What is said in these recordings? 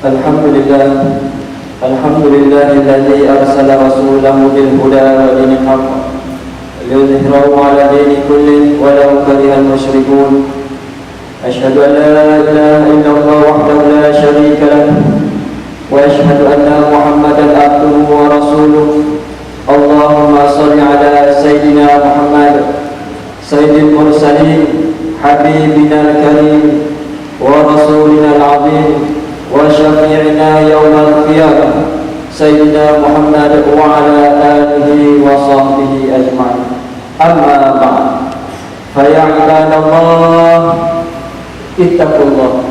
Alhamdulillah, alhamdulillahilladzi arsala rasulahu bil huda wa dinil haqq liyudhhirahu 'ala dini kullih walau karihal musyrikun. Asyhadu an la ilaha illallah wahdahu la syarika lahu wa asyhadu anna Muhammadan abduhu wa rasuluh. Allahumma shalli 'ala sayyidina Muhammad sayyidil mursalin habibina al-karim wa rasulina al-'azim wa syafi'ina yawmal qiyamah sayyidina Muhammad wa ala alihi wa sahbihi ajma'in. Amma ba'd, fa ya ibadallah ittaqullah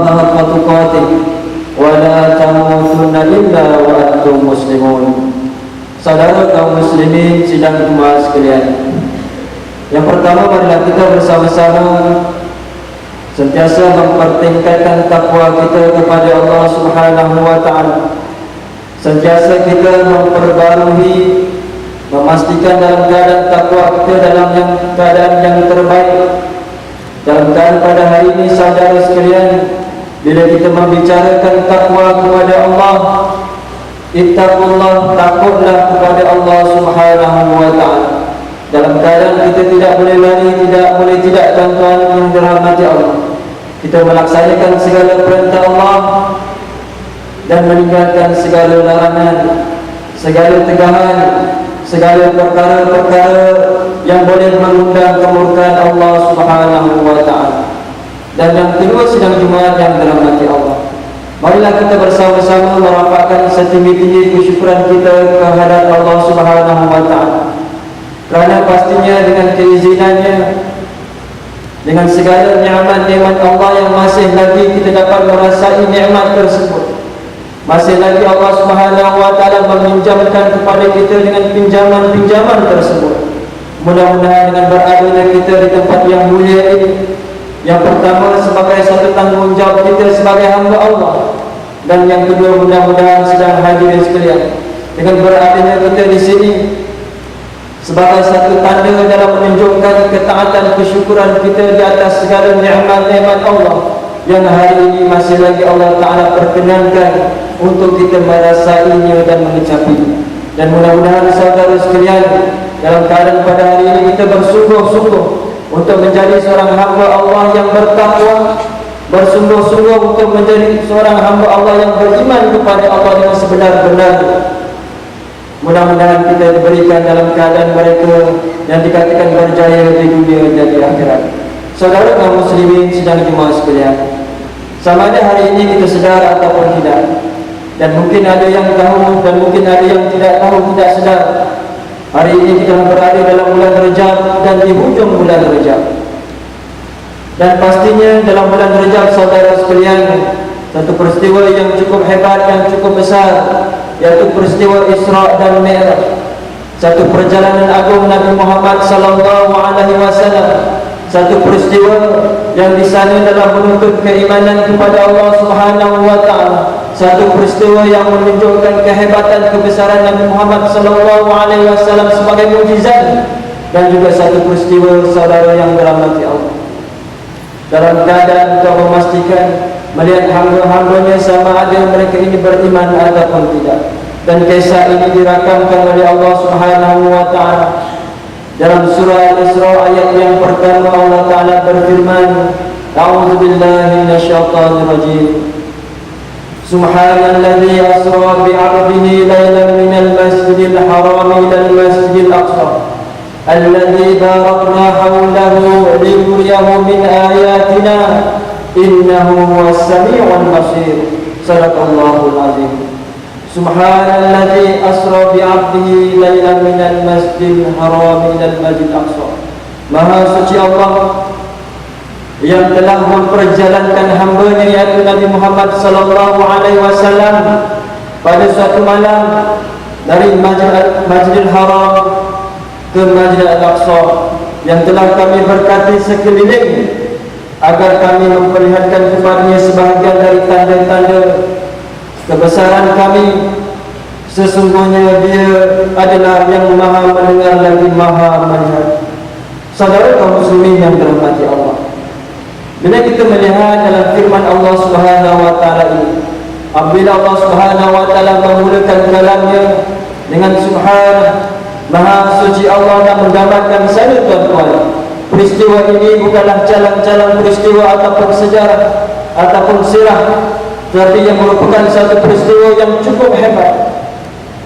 haqqa tuqatih wa la tamutunna illa wa antum muslimun. Saudara kaum muslimin sidang jemaah sekalian, yang pertama marilah kita bersama-sama sentiasa mempertingkatkan takwa kita kepada Allah Subhanahu wa taala. Sentiasa kita memperbarui, memastikan dalam keadaan takwa kita dalam keadaan yang terbaik. Dalam keadaan pada hari ini saudara sekalian, bila kita membicarakan takwa kepada Allah, ittaqullah, takutlah kepada Allah Subhanahu wa taala. Dalam keadaan kita tidak boleh lari, tidak tuan-tuan yang dirahmati Allah, kita melaksanakan segala perintah Allah dan meninggalkan segala larangan, segala tegahan, segala perkara-perkara yang boleh mengundang kemurkaan Allah Subhanahu wa taala. Dan yang kedua, sidang Jumaat yang dirahmati Allah, marilah kita bersama-sama merapatkan setinggi-tinggi kesyukuran kita kehadrat Allah Subhanahu wa taala. Kerana pastinya dengan keizinannya, dengan segala nikmat-nikmat Allah yang masih lagi kita dapat merasai nikmat tersebut, masih lagi Allah Subhanahu wa taala meminjamkan kepada kita dengan pinjaman-pinjaman tersebut. Mudah-mudahan dengan beradanya kita di tempat yang mulia ini, yang pertama sebagai satu tanggungjawab kita sebagai hamba Allah, dan yang kedua mudah-mudahan sedang hadirin sekalian, dengan beradanya kita di sini sebagai satu tanda dalam menunjukkan ketaatan kesyukuran kita di atas segala nikmat-nikmat Allah yang hari ini masih lagi Allah Ta'ala perkenankan untuk kita merasainya dan mengecapinya. Dan mudah-mudahan saudara sekalian, dalam keadaan pada hari ini kita bersungguh-sungguh untuk menjadi seorang hamba Allah yang bertakwa, bersungguh-sungguh untuk menjadi seorang hamba Allah yang beriman kepada Allah dengan sebenar-benarnya. Mudah-mudahan kita diberikan dalam keadaan mereka yang dikatakan berjaya di dunia dan di akhirat. Saudara kaum muslimin sidang jemaah sekalian, sama ada hari ini kita sedar ataupun tidak, dan mungkin ada yang tahu dan mungkin ada yang tidak tahu, tidak sedar, hari ini kita berada dalam bulan Rajab dan di hujung bulan Rajab. Dan pastinya dalam bulan Rajab saudara sekalian, satu peristiwa yang cukup hebat, yang cukup besar, yaitu peristiwa Isra dan Mi'raj. Satu perjalanan agung Nabi Muhammad sallallahu alaihi wasallam. Satu peristiwa yang di sana dalam menuntut keimanan kepada Allah Subhanahu wa taala. Satu peristiwa yang menunjukkan kehebatan kebesaran Nabi Muhammad sallallahu alaihi wasallam sebagai mukjizat, dan juga satu peristiwa saudara yang dirahmati Allah, dalam keadaan untuk memastikan melihat hamba-hambanya sama ada mereka ini beriman ataupun tidak. Dan kisah ini dirakamkan oleh Allah Subhanahu wa taala dalam surah Al-Isra ayat yang pertama. Allah Taala berfirman, A'udzubillahi minasyaitonir rajim. Subhanalladzi asra bi'abdihi lailan minal masjidil haram ilal masjidil aqsa alladzi barakna hawlahu linuriyahu min ayatina innahu huwas sami'ul basir. Sadaqallahul azim. Subhanalladzi asra bi'abdihi lailan minal masjidil haram ilal masjidil aqsa. Maha suci Allah yang telah memperjalankan hamba-Nya yaitu Nabi Muhammad sallallahu alaihi wasallam pada suatu malam dari Masjidil Haram ke Masjidil Al-Aqsa, yang telah kami berkati sekeliling agar kami memperlihatkan kepadanya sebahagian dari tanda-tanda kebesaran kami. Sesungguhnya Dia adalah yang maha mendengar lagi maha melihat. Saudara kaum muslimin yang dirahmati Allah, bila kita melihat dalam dengan firman Allah Subhanahu wa taala ini. Apabila Allah Subhanahu wa taala memulakan kalamnya dengan subhanahu, maha suci Allah, dan menggambarkan sana tuan-tuan, peristiwa ini bukanlah jalan-jalan peristiwa ataupun sejarah ataupun sirah, tetapi yang merupakan satu peristiwa yang cukup hebat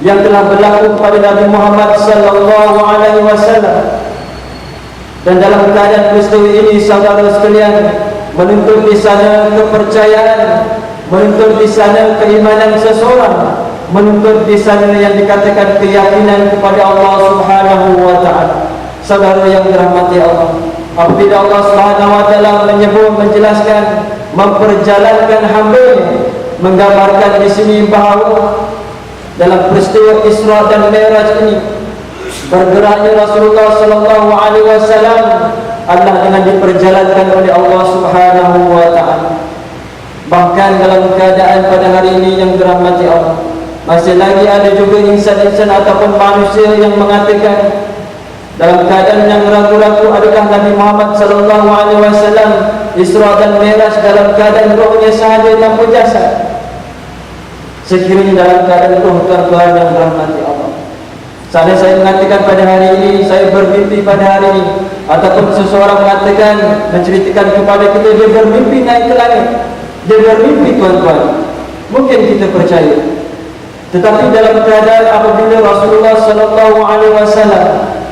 yang telah berlaku kepada Nabi Muhammad sallallahu alaihi wasallam. Dan dalam keadaan peristiwa ini, saudara sekalian, menuntut di sana kepercayaan, menuntut di sana keimanan seseorang, menuntut di sana yang dikatakan keyakinan kepada Allah Subhanahu wa taala. Saudara yang dirahmati Allah, apabila Allah Subhanahu wa taala menyebut, menjelaskan, memperjalankan hamba-Nya, menggambarkan di sini bahawa dalam peristiwa Isra dan Mi'raj ini bergeraknya Rasulullah sallallahu alaihi wasallam adalah dengan diperjalankan oleh Allah Subhanahu wa taala. Bahkan dalam keadaan pada hari ini yang dirahmati Allah, masih lagi ada juga insan-insan ataupun manusia yang mengatakan dalam keadaan yang ragu-ragu, adakah Nabi Muhammad sallallahu alaihi wasallam Isra dan Mi'raj dalam keadaan rohnya sahaja tanpa jasad. Sekiranya dalam keadaan roh tuan-tuan yang dirahmati Allah, seandainya saya mengatakan pada hari ini saya bermimpi pada hari ini, ataupun seseorang mengatakan, menceritakan kepada kita dia bermimpi naik ke langit, dia bermimpi tuan-tuan, mungkin kita percaya. Tetapi dalam keadaan apabila Rasulullah sallallahu alaihi wasallam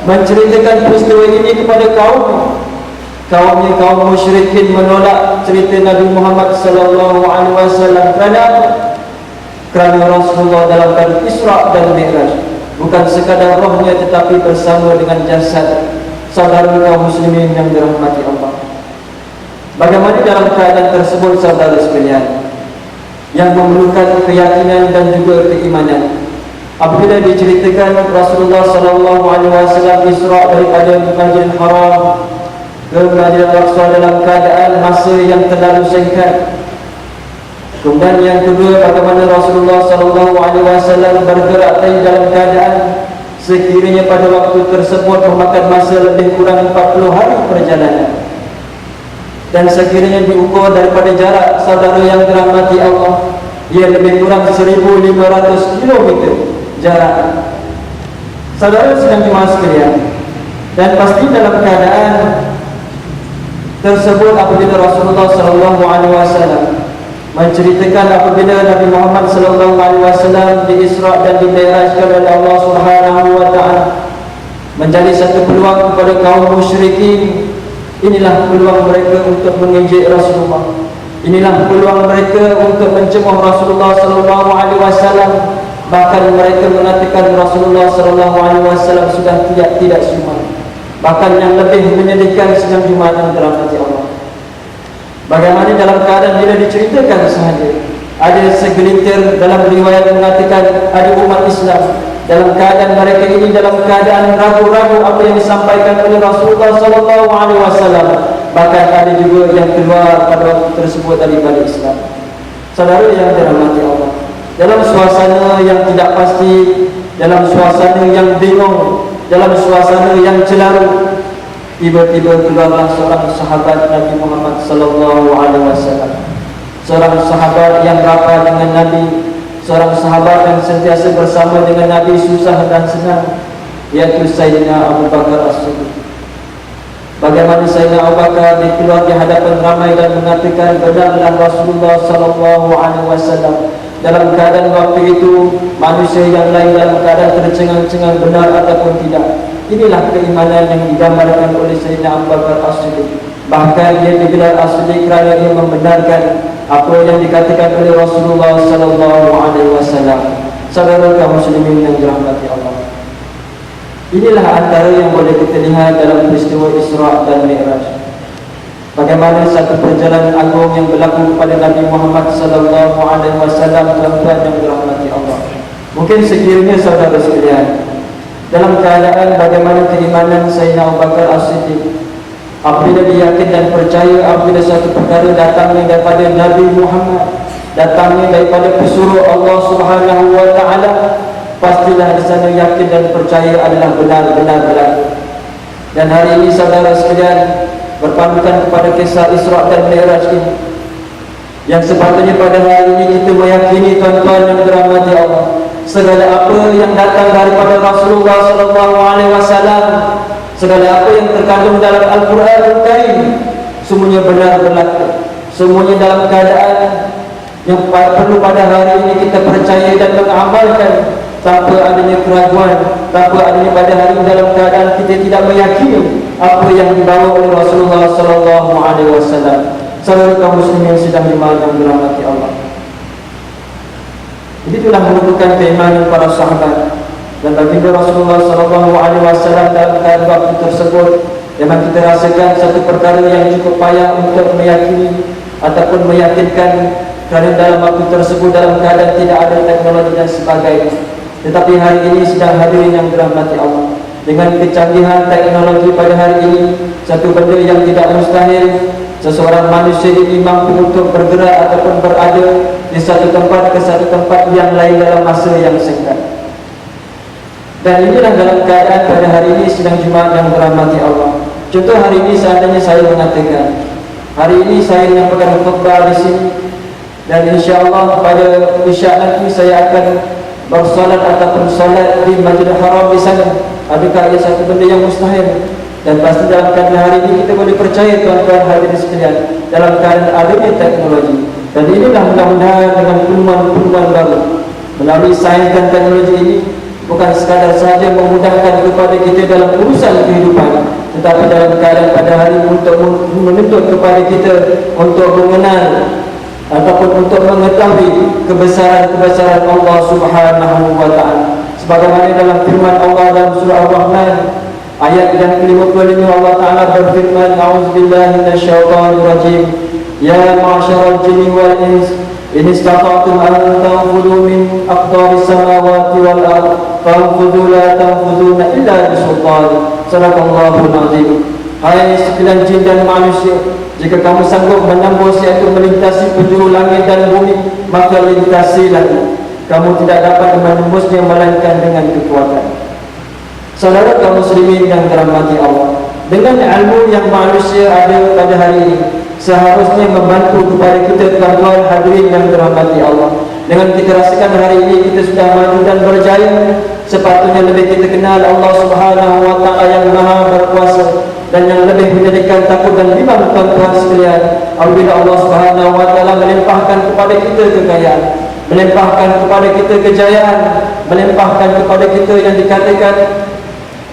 menceritakan peristiwa ini kepada kaumnya, kaum musyrikin menolak cerita Nabi Muhammad sallallahu alaihi wasallam. Kerana Rasulullah dalam keadaan Isra dan Mi'raj bukan sekadar rohnya tetapi bersama dengan jasad. Saudara kaum muslimin yang dirahmati Allah, bagaimana dalam keadaan tersebut saudara sekalian yang memerlukan keyakinan dan juga keimanan? Apabila diceritakan Rasulullah sallallahu alaihi wasallam Isra daripada Masjidil Haram ke Masjidil Aqsa dalam keadaan masa yang terlalu singkat. Kemudian yang kedua, bagaimana Rasulullah sallallahu alaihi wasallam bergerak dalam keadaan sekiranya pada waktu tersebut memakan masa lebih kurang 40 hari perjalanan. Dan sekiranya diukur daripada jarak, saudara yang dirahmati Allah, ia lebih kurang 1500 km jarak. Saudara sedang jemaah sekalian, dan pasti dalam keadaan tersebut apabila Rasulullah sallallahu alaihi wasallam menceritakan apabila Nabi Muhammad sallallahu alaihi wasallam di Isra dan di Mi'rajkan oleh Allah Subhanahu wa taala, menjadi satu peluang kepada kaum musyrikin. Inilah peluang mereka untuk mengejek Rasulullah. Inilah peluang mereka untuk mencemooh Rasulullah sallallahu alaihi wasallam. Bahkan mereka mengatakan Rasulullah sallallahu alaihi wasallam sudah tidak siuman. Bahkan yang lebih menyedihkan sedang Jumaat yang dirahmati Allah, bagaimana dalam keadaan bila diceritakan sahaja, ada segelintir dalam riwayat mengatakan ada umat Islam dalam keadaan mereka ini dalam keadaan ragu-ragu apa yang disampaikan oleh Rasulullah sallallahu alaihi wasallam. Bahkan ada juga yang keluar pada waktu tersebut daripada Islam. Saudara yang dirahmati Allah, dalam suasana yang tidak pasti, dalam suasana yang bingung, dalam suasana yang celaru, tiba-tiba keluarlah seorang sahabat Nabi Muhammad sallallahu alaihi wasallam, seorang sahabat yang rapat dengan Nabi, seorang sahabat yang sentiasa bersama dengan Nabi susah dan senang, yaitu Sayyidina Abu Bakar As-Siddiq. Bagaimana Sayyidina Abu Bakar dikeluar di hadapan ramai dan mengatakan, benarlah Rasulullah sallallahu alaihi wasallam dalam keadaan waktu itu manusia yang lain dalam keadaan tercengang-cengang benar ataupun tidak. Inilah keimanan yang digambarkan oleh Sayyidina Abu Bakar As-Siddiq. Bahkan dia digelar As-Siddiq kerana dia membenarkan apa yang dikatakan oleh Rasulullah sallallahu alaihi wasallam. Saudara kaum muslimin yang dirahmati Allah, inilah antara yang boleh kita lihat dalam peristiwa Isra dan Mi'raj. Bagaimana satu perjalanan agung yang berlaku kepada Nabi Muhammad sallallahu alaihi wasallam, tuan-tuan yang dirahmati Allah. Mungkin sekiranya saudara sekalian dalam keadaan bagaimana keimanan Sayyidina Abu Bakar As-Siddiq apabila dia yakin dan percaya apabila satu perkara datangnya daripada Nabi Muhammad, datangnya daripada pesuruh Allah Subhanahu wa taala, pastilah di sana yakin dan percaya adalah benar-benar berlaku. Dan hari ini saudara sekalian, berpandukan kepada kisah Isra dan Mi'raj ini, Yang sepatutnya pada hari ini kita meyakini tuan-tuan yang dirahmati Allah, segala apa yang datang daripada Rasulullah SAW, segala apa yang terkandung dalam Al-Quranul Karim, semuanya benar berlaku, semuanya dalam keadaan yang perlu pada hari ini kita percaya dan mengamalkan tanpa adanya keraguan, tanpa adanya pada hari ini dalam keadaan kita tidak meyakini apa yang dibawa oleh Rasulullah SAW. Saudara kaum muslimin yang sedang dimana dirahmati Allah, ini telah menunjukkan keimanan para sahabat dan baginda Rasulullah SAW dalam keadaan waktu tersebut. Memang kita rasakan satu perkara yang cukup payah untuk meyakini ataupun meyakinkan, kerana dalam waktu tersebut dalam keadaan tidak ada teknologi dan sebagainya. Tetapi hari ini sedang hadirin yang dirahmati Allah, dengan kecanggihan teknologi pada hari ini, satu benda yang tidak mustahil, seseorang manusia ini mampu untuk bergerak ataupun berada di satu tempat ke satu tempat yang lain dalam masa yang singkat. Dan inilah dalam keadaan pada hari ini sedang Jumaat yang dirahmati Allah. Contoh hari ini seandainya saya mengatakan, hari ini saya menyampaikan khutbah di sini, dan insya-Allah pada isya nanti saya akan bersolat ataupun solat di Masjidil Haram di sana. Adakah ia satu benda yang mustahil? Dan pasti dalam keadaan hari ini kita boleh percaya tuan-tuan hadirin sekalian, dalam keadaan adanya teknologi. Dan inilah mudah-mudahan dengan penemuan-penemuan baru melalui sains dan teknologi ini, bukan sekadar sahaja memudahkan kepada kita dalam urusan kehidupan, tetapi dalam keadaan pada hari ini untuk menuntut kepada kita untuk mengenal ataupun untuk mengetahui kebesaran-kebesaran Allah Subhanahu wa Ta'ala. Sebagaimana dalam firman Allah dalam surah Ar-Rahman ayat yang ke-55, Allah Ta'ala berfirman, A'udzubillahi minasyaitonir rajim, Ya ma'syaral jinni wal ins, in istata'tum an tanfudhu min aqtaris samawati wal ard, fanfudhu la tanfudhuna illa bisultan. Sadaqallahul azim. Hai sekalian jin dan manusia, jika kamu sanggup menembus iaitu melintasi penjuru langit dan bumi, maka lintasilah. Kamu tidak dapat menembusnya melainkan dengan kekuatan. Saudara kaum muslimin yang dirahmati Allah, dengan ilmu yang manusia ada pada hari ini, seharusnya membantu kepada kita tuan-tuan hadirin yang dirahmati Allah. Dengan kita rasakan hari ini kita sudah maju dan berjaya, sepatutnya lebih kita kenal Allah Subhanahu wa Ta'ala yang Maha berkuasa dan yang lebih menjadikan takut dan bimbang tuan-tuan sekalian. Apabila Allah Subhanahu wa Ta'ala melimpahkan kepada kita kekayaan, melimpahkan kepada kita kejayaan, melimpahkan kepada kita yang dikatakan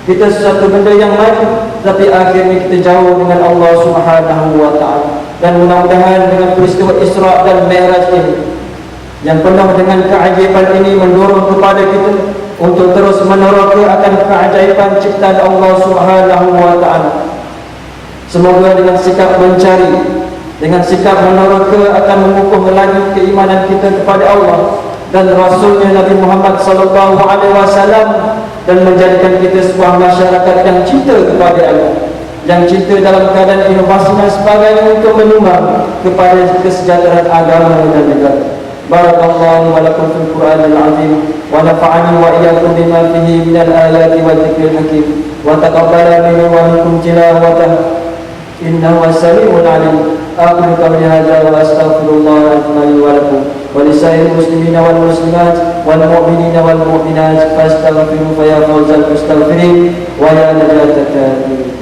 kita sesuatu benda yang maju, tapi akhirnya kita jauh dengan Allah Subhanahu wa Ta'ala. Dan mudah-mudahan dengan peristiwa Isra dan Mi'raj ini yang penuh dengan keajaiban ini mendorong kepada kita untuk terus meneroka akan keajaiban ciptaan Allah Subhanahu wa Ta'ala. Semoga dengan sikap mencari, dengan sikap meneroka akan mengukuh lagi keimanan kita kepada Allah dan Rasulnya Nabi Muhammad SAW, dan menjadikan kita sebuah masyarakat yang cinta kepada Allah, yang cinta dalam keadaan inovasi dan sebagainya untuk menyumbang kepada kesejahteraan agama dan negara. Barakallahu wa lakum fil Qur'anil azim, wa nafa'ani wa iyyakum bima fihi minal ayati wa dzikril hakim, wa taqabbala minni wa minkum tilawatahu innahu as-sami'ul 'alim. Aqulu qawli hadza wa astaghfirullah li wa lakum wa lisa'iril muslimina wal muslimat wal mu'minina wal mu'minat fastaghfiru fa ya fawzal mustaghfirin wa ya najatat ta'irin.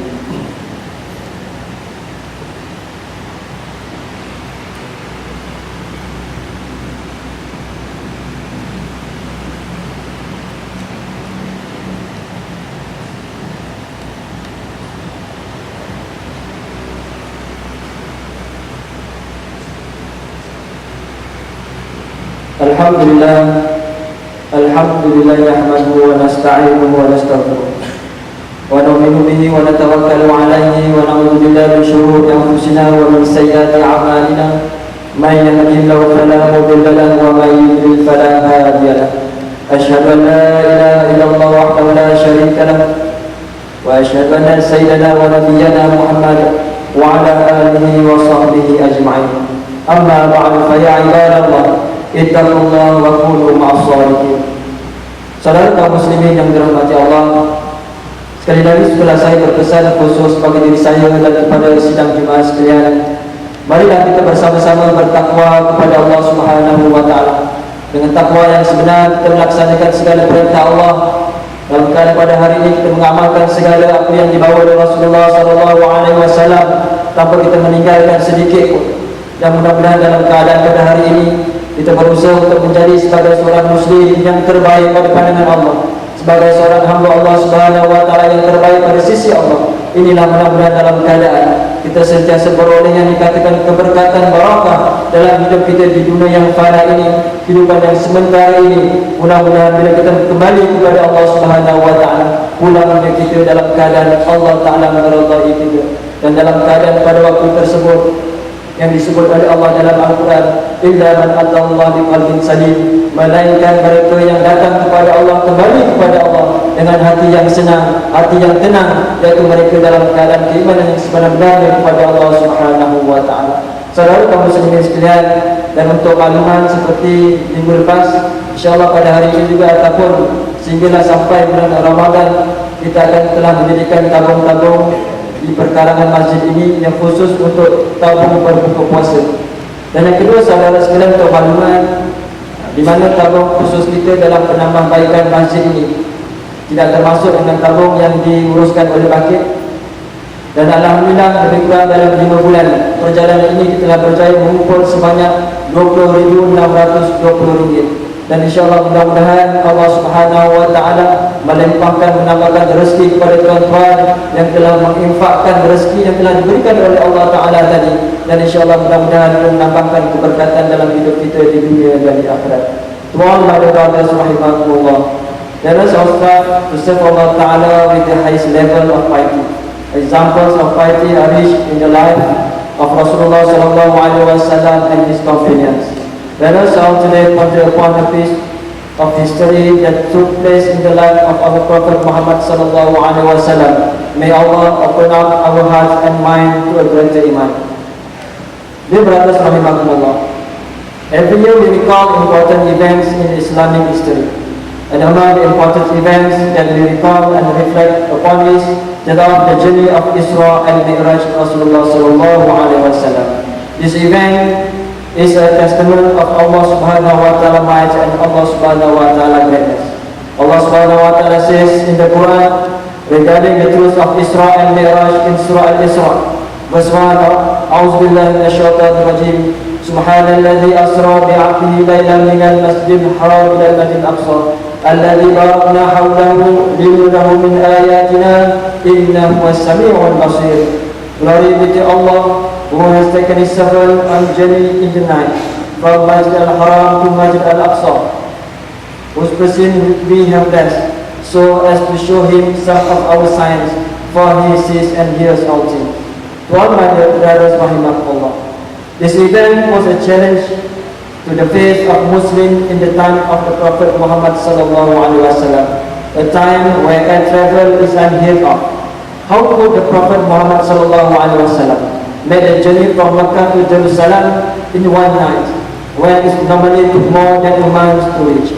Alhamdulillah nahmaduhu wa nasta'inuhu wa nastaghfiruh wa nu'minu bihi wa natawakkalu alayhi wa na'udzu billahi min shururi anfusina wa min sayyiati a'malina, may yahdihillahu fala mudilla lahu wa may yudlil fala hadiya lahu. Asyhadu an la ilaha illallah wahdahu la syarika lahu wa asyhadu anna sayyidana wa nabiyyana Muhammad wa ala alihi wa sahbihi ajma'in. Amma ba'du, fa ya ibadallah ittaqullah wa kunu ma'as shalihin. Saudara kaum muslimin yang dirahmati Allah, sekali lagi setelah saya berpesan khusus bagi diri saya dan kepada sidang jemaah sekalian, Marilah kita bersama-sama bertakwa kepada Allah Subhanahu wa taala. Dengan takwa yang sebenar kita melaksanakan segala perintah Allah. Dalam keadaan pada hari ini kita mengamalkan segala apa yang dibawa oleh Rasulullah sallallahu alaihi wasallam tanpa kita meninggalkan sedikit pun. Dan mudah-mudahan dalam keadaan pada hari ini kita berusaha untuk menjadi sebagai seorang muslim yang terbaik pada pandangan Allah, sebagai seorang hamba Allah Subhanahu wa taala yang terbaik pada sisi Allah. Inilah mudah-mudahan dalam keadaan kita sentiasa beroleh yang dikatakan keberkatan barakah dalam hidup kita di dunia yang fana ini, kehidupan yang sementara ini. Mudah-mudahan bila kita kembali kepada Allah Subhanahu wa taala, pulangnya kita dalam keadaan Allah taala meridai kita, dan dalam keadaan pada waktu tersebut yang disebut oleh Allah dalam Al-Quran, illa man atallaha biqalbin salim, melainkan mereka yang datang kepada Allah, kembali kepada Allah dengan hati yang senang, hati yang tenang, iaitu mereka dalam keadaan keimanan yang sebenar-benarnya kepada Allah Subhanahu wa taala. Saudara kaum muslimin sekalian, dan untuk makluman seperti minggu lepas, insya-Allah pada hari ini juga ataupun sehinggalah sampai bulan Ramadan, kita akan telah mendirikan tabung-tabung di perkarangan masjid ini yang khusus untuk tabung berbuka puasa. Dan yang kedua, saudara sekalian, untuk makluman, di mana tabung khusus kita dalam penambahbaikan masjid ini tidak termasuk dengan tabung yang diuruskan oleh Bakit. Dan alhamdulillah lebih kurang dalam 5 bulan perjalanan ini kita telah berjaya mengumpul sebanyak RM20,620. Dan insyaAllah mudah-mudahan Allah Subhanahu wa ta'ala melimpahkan, menambahkan rezeki kepada tuan-tuan yang telah menginfakkan rezeki yang telah diberikan oleh Allah Ta'ala tadi. Dan insyaAllah mudah-mudahan menambahkan keberkatan dalam hidup kita di dunia dan di akhirat. Tuan pada brothers rahimahullah, let us all strive to serve Allah Ta'ala with the highest level of piety. Examples of piety are rich in the life of Rasulullah sallallahu alaihi wasallam and his companions. Let us all today ponder upon a piece of history that took place in the life of our Prophet Muhammad sallallahu alaihi wasallam. May Allah open up our hearts and mind to a greater iman. Dear brothers rahimahumullah, every year we recall important events in Islamic history. And among the important events that we recall and reflect upon is that of the journey of Isra and Mi'raj Rasulullah sallallahu alaihi wasallam. This event is a testament of Allah Subhanahu wa ta'ala might and Allah Subhanahu wa ta'ala greatness. Allah Subhanahu wa ta'ala says in the Quran regarding the truth of Isra and Mi'raj in Surah Al-Isra, verse 1, A'udhu billahi minash shaitanir rajim, Subhanalladhi asra bi'abdihi laylan minal masjidil haram ila al-masjidil aqsa alladhi barakna hawlahu linurahu min ayatina innahu was-sami'ul basir. Glory be to Allah who has taken his servant on journey in the night from Masjid al-Haram to Masjid al-Aqsa, whose person we have blessed, so as to show him some of our signs, for he sees and hears all things. To all my dear brothers rahimahullah, this event was a challenge to the faith of Muslims in the time of the Prophet Muhammad sallallahu alaihi wasallam, a time where air travel is unheard of. How could the Prophet Muhammad sallallahu alaihi wasallam made a journey from Mecca to Jerusalem in one night, when it normally took more than a month to reach?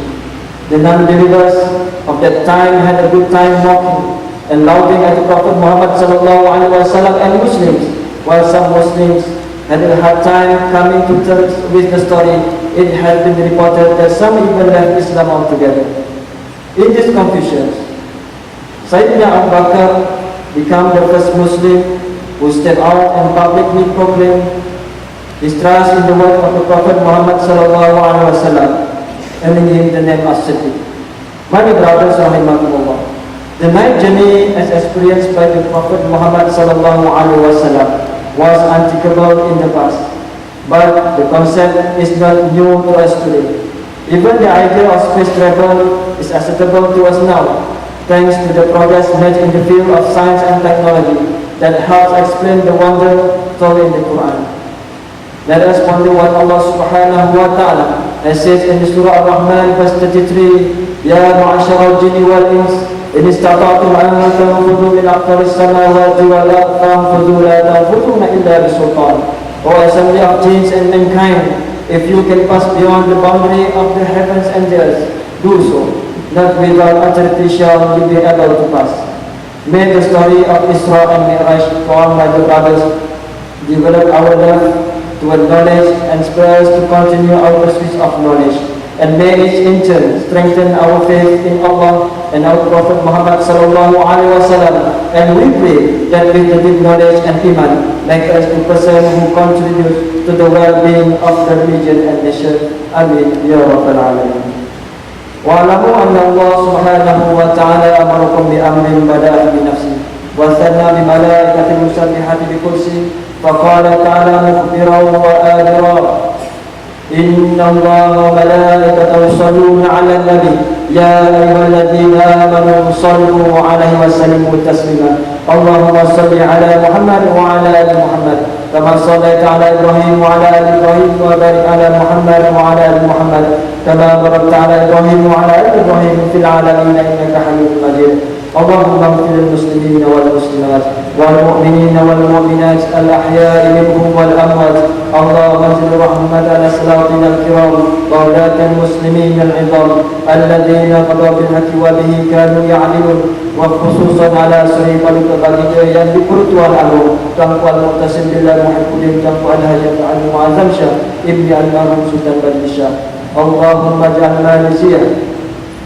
The non-believers of that time had a good time mocking and laughing at the Prophet Muhammad sallallahu alaihi wasallam and Muslims, while some Muslims had a hard time coming to terms with the story. It has been reported that some even left Islam altogether. In this confusion, Sayyidina Abu Bakr became the first Muslim who stepped out and publicly proclaimed his trust in the word of the Prophet Muhammad sallallahu alaihi wasallam, earning him the name as-Siddiq. My brothers rahimahumullah, the night journey as experienced by the Prophet Muhammad sallallahu alaihi wasallam was unthinkable in the past, but the concept is not new to us today. Even the idea of space travel is acceptable to us now, thanks to the progress made in the field of science and technology that helps explain the wonder told in the Quran. Let us ponder what Allah Subhanahu wa ta'ala has said in Surah Ar-Rahman verse 33, Ya ma'ashara al-jinni wal-ins, in istata'tum an tanfudu min aqtaris samawati wal ardh fanfudu la tanfuduna illa bisultan. O assembly of jinns and mankind, if you can pass beyond the boundary of the heavens and the earth, do so. Not without authority shall you be able to pass. May the story of Isra and Mi'raj, for all my brothers, develop our love toward knowledge and spur us to continue our pursuit of knowledge. And may it in turn strengthen our faith in Allah and our Prophet Muhammad sallallahu alaihi wasallam. And we pray that with the deep knowledge and iman, make us the person who contributes to the well-being of the religion and nation. Amin ya rabbal alamin. Wa'lamu anna Allah subhanahu wa ta'ala amarakum bi amrin bada'a bi nafsi wa thanna bi malaikati musabbihati bi kursi faqala ta'ala mukhbiran wa adira inna Allah wa malaikatahu yusalluna 'alan nabi ya ayyuhalladhina amanu sallu 'alaihi wa sallimu taslima Allahumma salli 'ala Muhammad wa 'ala ali Muhammad kama shallaita 'ala Ibrahim wa 'ala ali Ibrahim wa barik 'ala Muhammad wa 'ala ali Muhammad kama barakta 'ala Ibrahim wa 'ala ali Ibrahim fil 'alamin innaka Hamidum Majid. Allahumma ighfir lil muslimin wal muslimat wal mu'minin wal mu'minat al ahya'i minhum wal amwat. Allahumma zid rahmatan ala salatina al kiram wa ulati al muslimin al 'idham alladhina qadaw bil haqqi wa bihi kanu ya'dilun wa khususan ala sahibal baginda yang dikurtu al alu tanpa muqtasim billah muhibbin tanpa al-hajat al-mu'azzam syah ibni al-marhum sultan badisha. Allahumma ja'alna lisiyah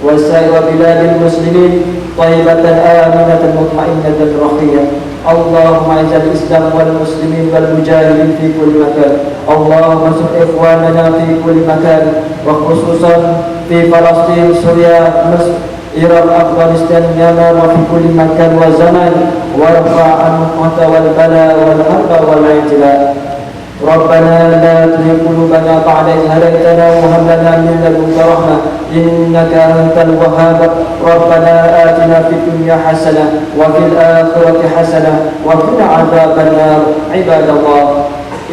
wa sa'iwa biladil muslimin taibatan aminatan mutmainnatan rakhiyah. Allahumma ij'al islam wal muslimin wal mujahidin fi kulli makan. Allahumma ansur ikhwanana fi kulli makan wa khususan fi Palestin, Suriah, Mesir, Iraq, Afghanistan, Yaman wa fi kulli makan wa zaman warfa' anhum wal bala wal harba wal i'tila. ربنا لا تزغ قلوبنا بعد إذ هديتنا وهب لنا من لدنك رحمة إنك أنت الوهاب. ربنا آتنا في الدنيا حسنة وفي الآخرة حسنة وقنا عذاب النار. عباد الله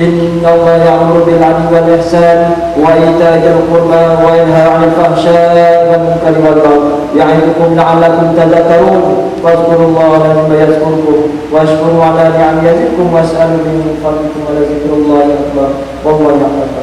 إن الله يأمر بالعدل والإحسان وإيتاء ذي القربى وينهى عن الفحشاء والمنكر والبغي يعظكم لعلكم تذكرون. فاذكروا الله العظيم يذكركم واشكروا على نعمه يزدكم واسألوا من فضلكم ولذكر الله أكبر والله يعلم.